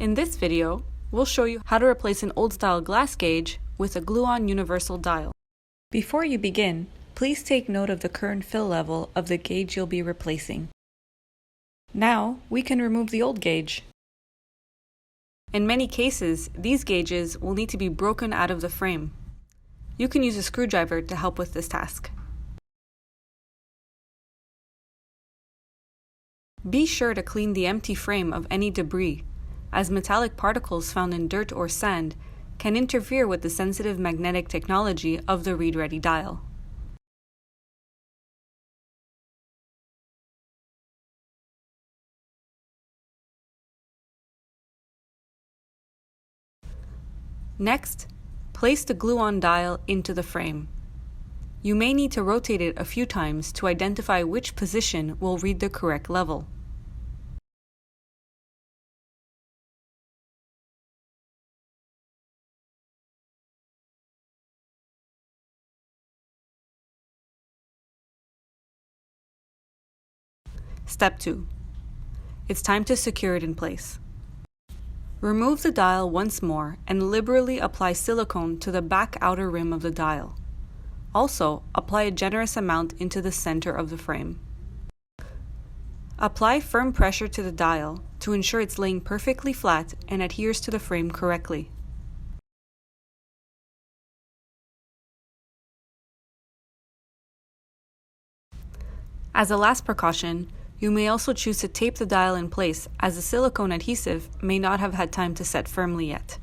In this video, we'll show you how to replace an old-style glass gauge with a Glueon universal dial. Before you begin, please take note of the current fill level of the gauge you'll be replacing. Now, we can remove the old gauge. In many cases, these gauges will need to be broken out of the frame. You can use a screwdriver to help with this task. Be sure to clean the empty frame of any debris, as metallic particles found in dirt or sand can interfere with the sensitive magnetic technology of the read-ready dial. Next, place the Glueon dial into the frame. You may need to rotate it a few times to identify which position will read the correct level. Step 2. It's time to secure it in place. Remove the dial once more and liberally apply silicone to the back outer rim of the dial. Also, apply a generous amount into the center of the frame. Apply firm pressure to the dial to ensure it's laying perfectly flat and adheres to the frame correctly. As a last precaution, you may also choose to tape the dial in place, as the silicone adhesive may not have had time to set firmly yet.